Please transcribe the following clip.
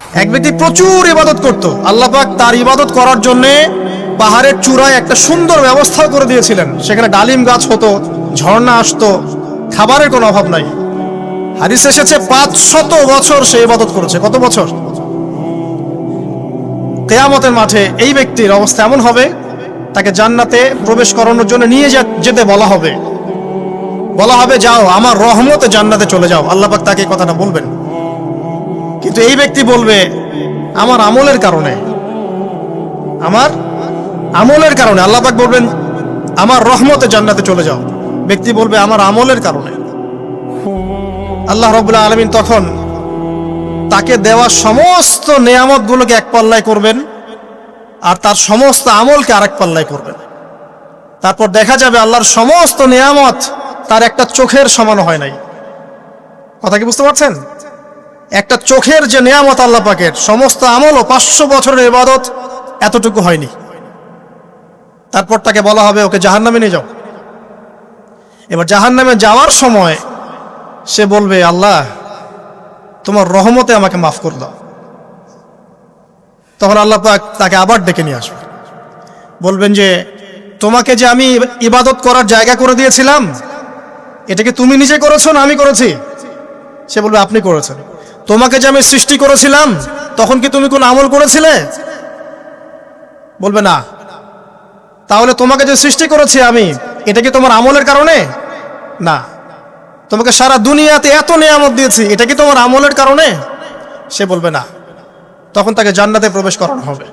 এক ব্যক্তি প্রচুর ইবাদত করত, আল্লাহ পাক তার ইবাদত করার জন্য পাহাড়ের চূড়ায় একটা সুন্দর ব্যবস্থা করে দিয়েছিলেন। সেখানে ডালিম গাছ হতো, ঝর্ণা আসতো, খাবারের কোনো অভাব নাই। হাদিস এসেছে 500 বছর সে ইবাদত করেছে। কত বছর? কিয়ামতের মাঠে এই ব্যক্তির অবস্থা এমন হবে, তাকে জান্নাতে প্রবেশ করানোর জন্য নিয়ে যেতে বলা হবে। যাও আমার রহমতে জান্নাতে চলে যাও। আল্লাহ পাক তাকে এই কথাটা বলবেন। কিন্তু এই ব্যক্তি বলবে আমার আমলের কারণে, আল্লাহ পাক বলবেন আমার রহমতে জান্নাতে চলে যাও। ব্যক্তি বলবে আমার আমলের কারণে। আল্লাহ রাব্বুল আলামিন তখন তাকে দেওয়া সমস্ত নেয়ামত গুলোকে এক পাল্লায় করবেন, আর তার সমস্ত আমলকে আরেক পাল্লায় করবেন। তারপর দেখা যাবে আল্লাহর সমস্ত নেয়ামত তার একটা চোখের সমান হয় নাই। কথা কি বুঝতে পারছেন? একটা চোখের যে নেয়ামত আল্লাহ পাকের, সমস্ত আমল ও 500 বছরের ইবাদত এতটুকু হয়নি। তারপর তাকে বলা হবে ওকে জাহান্নামে নিয়ে যাও। এবার জাহান্নামে যাওয়ার সময় সে বলবে আল্লাহ তোমার রহমতে আমাকে মাফ করে দাও। তখন আল্লাহ পাক তাকে আবার ডেকে নিয়ে আসবে, বলবেন যে তোমাকে যে আমি ইবাদত করার জায়গা করে দিয়েছিলাম, এটা কি তুমি নিজে করেছো না আমি করেছি? সে বলবে আপনি করেছেন। তোমাকে যে আমি সৃষ্টি করেছিলাম তখন কি তুমি কোন আমল করেছিলে? বলবে না। তাহলে তোমাকে যে সৃষ্টি করেছি আমি, এটা কি তোমার আমলের কারণে? না। তোমাকে সারা দুনিয়াতে এত নিয়ামত দিয়েছি, এটা কি তোমার আমলের কারণে? সে বলবে না। তখন তাকে জান্নাতে প্রবেশ করানো হবে।